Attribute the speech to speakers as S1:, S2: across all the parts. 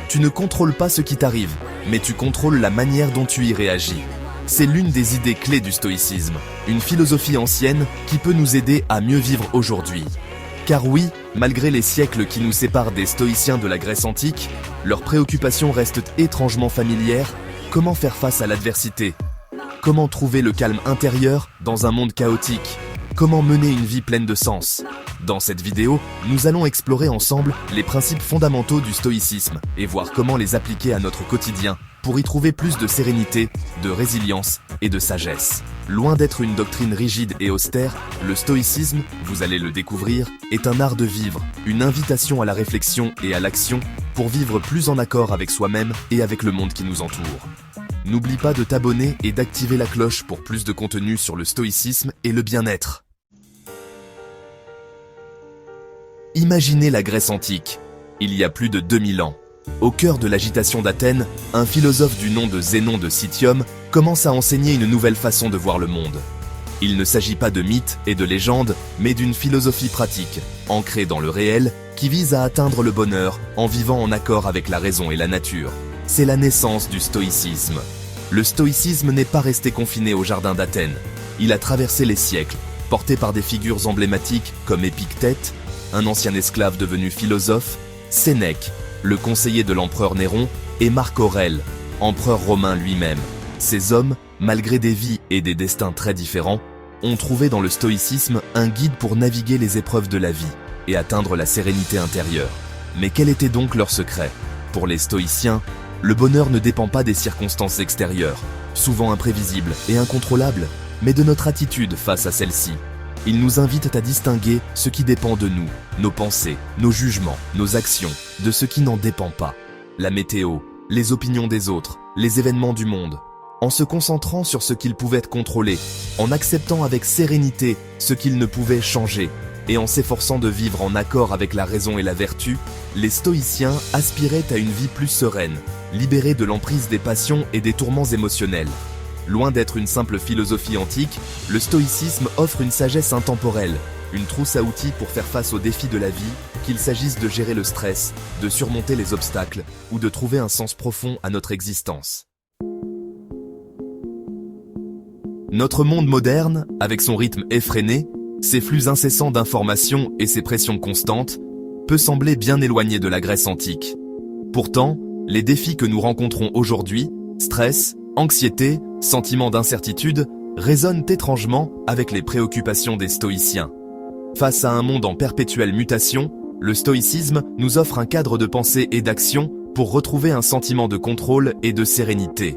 S1: Tu ne contrôles pas ce qui t'arrive, mais tu contrôles la manière dont tu y réagis. C'est l'une des idées clés du stoïcisme, une philosophie ancienne qui peut nous aider à mieux vivre aujourd'hui. Car oui, malgré les siècles qui nous séparent des stoïciens de la Grèce antique, leurs préoccupations restent étrangement familières. Comment faire face à l'adversité? Comment trouver le calme intérieur dans un monde chaotique? Comment mener une vie pleine de sens? Dans cette vidéo, nous allons explorer ensemble les principes fondamentaux du stoïcisme et voir comment les appliquer à notre quotidien pour y trouver plus de sérénité, de résilience et de sagesse. Loin d'être une doctrine rigide et austère, le stoïcisme, vous allez le découvrir, est un art de vivre, une invitation à la réflexion et à l'action pour vivre plus en accord avec soi-même et avec le monde qui nous entoure. N'oublie pas de t'abonner et d'activer la cloche pour plus de contenu sur le stoïcisme et le bien-être. Imaginez la Grèce antique, il y a plus de 2000 ans. Au cœur de l'agitation d'Athènes, un philosophe du nom de Zénon de Citium commence à enseigner une nouvelle façon de voir le monde. Il ne s'agit pas de mythes et de légendes, mais d'une philosophie pratique, ancrée dans le réel, qui vise à atteindre le bonheur en vivant en accord avec la raison et la nature. C'est la naissance du stoïcisme. Le stoïcisme n'est pas resté confiné au jardin d'Athènes. Il a traversé les siècles, porté par des figures emblématiques comme Épictète, un ancien esclave devenu philosophe, Sénèque, le conseiller de l'empereur Néron, et Marc Aurèle, empereur romain lui-même. Ces hommes, malgré des vies et des destins très différents, ont trouvé dans le stoïcisme un guide pour naviguer les épreuves de la vie et atteindre la sérénité intérieure. Mais quel était donc leur secret? Pour les stoïciens, le bonheur ne dépend pas des circonstances extérieures, souvent imprévisibles et incontrôlables, mais de notre attitude face à celles-ci. Ils nous invitent à distinguer ce qui dépend de nous, nos pensées, nos jugements, nos actions, de ce qui n'en dépend pas. La météo, les opinions des autres, les événements du monde. En se concentrant sur ce qu'ils pouvaient contrôler, en acceptant avec sérénité ce qu'ils ne pouvaient changer, et en s'efforçant de vivre en accord avec la raison et la vertu, les stoïciens aspiraient à une vie plus sereine, libérée de l'emprise des passions et des tourments émotionnels. Loin d'être une simple philosophie antique, le stoïcisme offre une sagesse intemporelle, une trousse à outils pour faire face aux défis de la vie, qu'il s'agisse de gérer le stress, de surmonter les obstacles ou de trouver un sens profond à notre existence. Notre monde moderne, avec son rythme effréné, ses flux incessants d'informations et ses pressions constantes, peut sembler bien éloigné de la Grèce antique. Pourtant, les défis que nous rencontrons aujourd'hui, stress, anxiété, sentiment d'incertitude, résonnent étrangement avec les préoccupations des stoïciens. Face à un monde en perpétuelle mutation, le stoïcisme nous offre un cadre de pensée et d'action pour retrouver un sentiment de contrôle et de sérénité.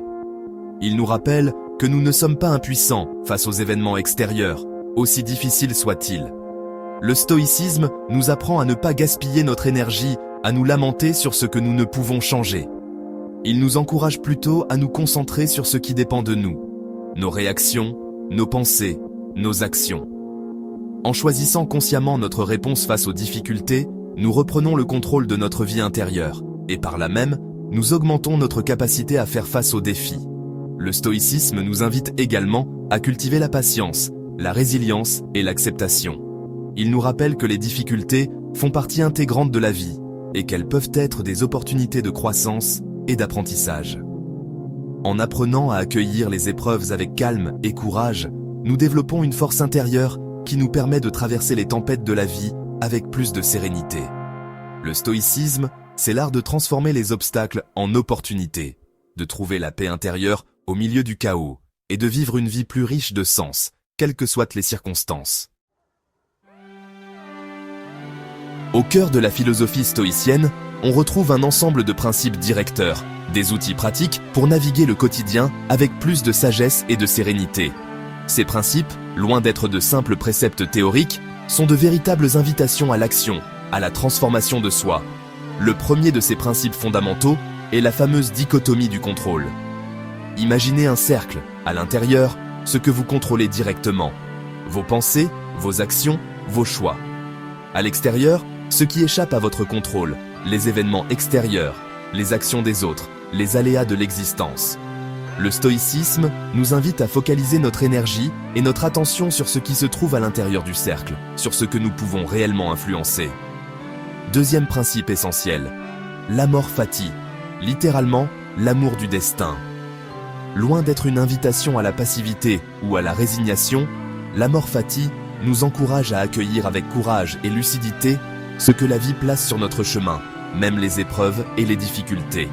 S1: Il nous rappelle que nous ne sommes pas impuissants face aux événements extérieurs, aussi difficiles soient-ils. Le stoïcisme nous apprend à ne pas gaspiller notre énergie, à nous lamenter sur ce que nous ne pouvons changer. Il nous encourage plutôt à nous concentrer sur ce qui dépend de nous, nos réactions, nos pensées, nos actions. En choisissant consciemment notre réponse face aux difficultés, nous reprenons le contrôle de notre vie intérieure, et par là même, nous augmentons notre capacité à faire face aux défis. Le stoïcisme nous invite également à cultiver la patience, la résilience et l'acceptation. Il nous rappelle que les difficultés font partie intégrante de la vie, et qu'elles peuvent être des opportunités de croissance et d'apprentissage. En apprenant à accueillir les épreuves avec calme et courage, nous développons une force intérieure qui nous permet de traverser les tempêtes de la vie avec plus de sérénité. Le stoïcisme, c'est l'art de transformer les obstacles en opportunités, de trouver la paix intérieure au milieu du chaos et de vivre une vie plus riche de sens, quelles que soient les circonstances. Au cœur de la philosophie stoïcienne, on retrouve un ensemble de principes directeurs, des outils pratiques pour naviguer le quotidien avec plus de sagesse et de sérénité. Ces principes, loin d'être de simples préceptes théoriques, sont de véritables invitations à l'action, à la transformation de soi. Le premier de ces principes fondamentaux est la fameuse dichotomie du contrôle. Imaginez un cercle, à l'intérieur, ce que vous contrôlez directement, vos pensées, vos actions, vos choix. À l'extérieur, ce qui échappe à votre contrôle, les événements extérieurs, les actions des autres, les aléas de l'existence. Le stoïcisme nous invite à focaliser notre énergie et notre attention sur ce qui se trouve à l'intérieur du cercle, sur ce que nous pouvons réellement influencer. Deuxième principe essentiel, l'amor fati, littéralement l'amour du destin. Loin d'être une invitation à la passivité ou à la résignation, l'amor fati nous encourage à accueillir avec courage et lucidité ce que la vie place sur notre chemin, même les épreuves et les difficultés.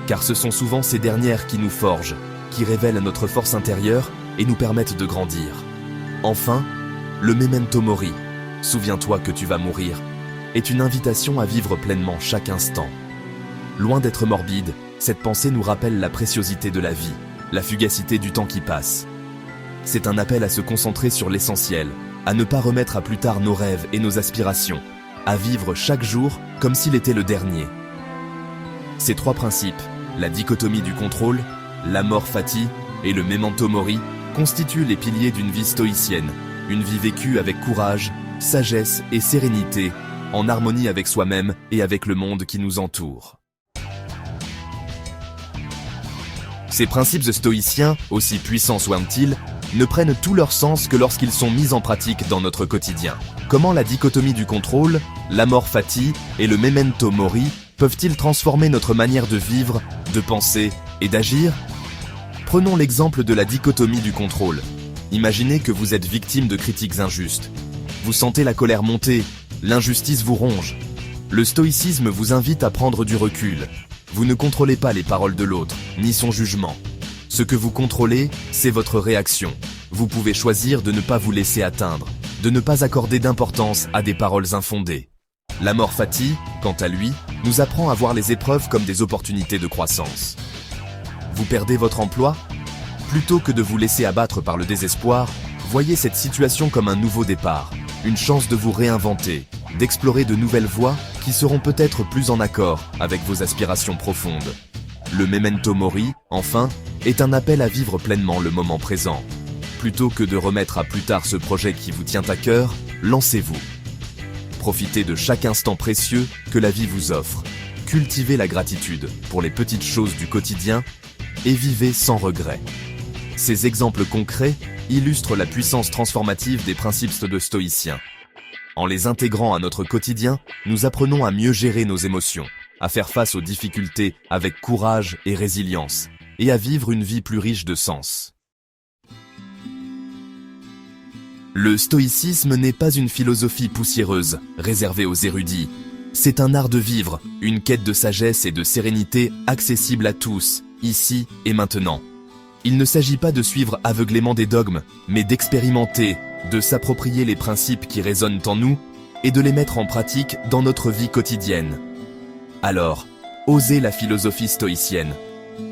S1: Car ce sont souvent ces dernières qui nous forgent, qui révèlent notre force intérieure et nous permettent de grandir. Enfin, le memento mori, souviens-toi que tu vas mourir, est une invitation à vivre pleinement chaque instant. Loin d'être morbide, cette pensée nous rappelle la préciosité de la vie, la fugacité du temps qui passe. C'est un appel à se concentrer sur l'essentiel, à ne pas remettre à plus tard nos rêves et nos aspirations, à vivre chaque jour comme s'il était le dernier. Ces trois principes, la dichotomie du contrôle, l'amor fati et le memento mori, constituent les piliers d'une vie stoïcienne, une vie vécue avec courage, sagesse et sérénité, en harmonie avec soi-même et avec le monde qui nous entoure. Ces principes stoïciens, aussi puissants soient-ils, ne prennent tout leur sens que lorsqu'ils sont mis en pratique dans notre quotidien. Comment la dichotomie du contrôle, l'amor fati et le memento mori peuvent-ils transformer notre manière de vivre, de penser et d'agir ? Prenons l'exemple de la dichotomie du contrôle. Imaginez que vous êtes victime de critiques injustes. Vous sentez la colère monter, l'injustice vous ronge. Le stoïcisme vous invite à prendre du recul. Vous ne contrôlez pas les paroles de l'autre, ni son jugement. Ce que vous contrôlez, c'est votre réaction. Vous pouvez choisir de ne pas vous laisser atteindre, de ne pas accorder d'importance à des paroles infondées. L'amor fati, quant à lui, nous apprend à voir les épreuves comme des opportunités de croissance. Vous perdez votre emploi ? Plutôt que de vous laisser abattre par le désespoir, voyez cette situation comme un nouveau départ, une chance de vous réinventer, d'explorer de nouvelles voies qui seront peut-être plus en accord avec vos aspirations profondes. Le memento mori, enfin, est un appel à vivre pleinement le moment présent. Plutôt que de remettre à plus tard ce projet qui vous tient à cœur, lancez-vous. Profitez de chaque instant précieux que la vie vous offre. Cultivez la gratitude pour les petites choses du quotidien et vivez sans regret. Ces exemples concrets illustrent la puissance transformative des principes de stoïciens. En les intégrant à notre quotidien, nous apprenons à mieux gérer nos émotions, à faire face aux difficultés avec courage et résilience, et à vivre une vie plus riche de sens. Le stoïcisme n'est pas une philosophie poussiéreuse, réservée aux érudits. C'est un art de vivre, une quête de sagesse et de sérénité accessible à tous, ici et maintenant. Il ne s'agit pas de suivre aveuglément des dogmes, mais d'expérimenter, de s'approprier les principes qui résonnent en nous et de les mettre en pratique dans notre vie quotidienne. Alors, osez la philosophie stoïcienne.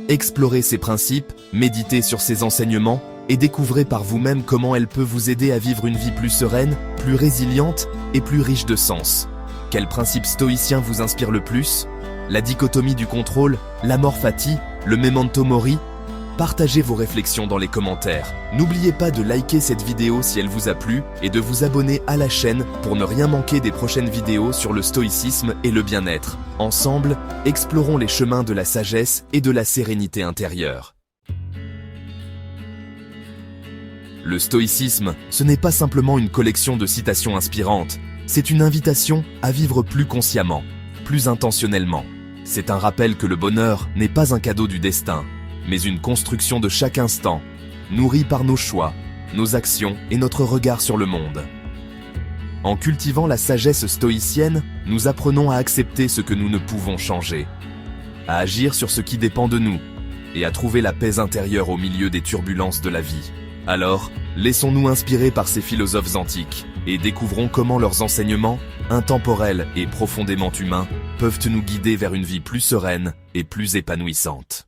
S1: Explorez ses principes, méditez sur ses enseignements et découvrez par vous-même comment elle peut vous aider à vivre une vie plus sereine, plus résiliente et plus riche de sens. Quel principe stoïcien vous inspire le plus ? La dichotomie du contrôle, l'amor fati, le memento mori ? Partagez vos réflexions dans les commentaires. N'oubliez pas de liker cette vidéo si elle vous a plu et de vous abonner à la chaîne pour ne rien manquer des prochaines vidéos sur le stoïcisme et le bien-être. Ensemble, explorons les chemins de la sagesse et de la sérénité intérieure. Le stoïcisme, ce n'est pas simplement une collection de citations inspirantes, c'est une invitation à vivre plus consciemment, plus intentionnellement. C'est un rappel que le bonheur n'est pas un cadeau du destin, mais une construction de chaque instant, nourrie par nos choix, nos actions et notre regard sur le monde. En cultivant la sagesse stoïcienne, nous apprenons à accepter ce que nous ne pouvons changer, à agir sur ce qui dépend de nous, et à trouver la paix intérieure au milieu des turbulences de la vie. Alors, laissons-nous inspirer par ces philosophes antiques, et découvrons comment leurs enseignements, intemporels et profondément humains, peuvent nous guider vers une vie plus sereine et plus épanouissante.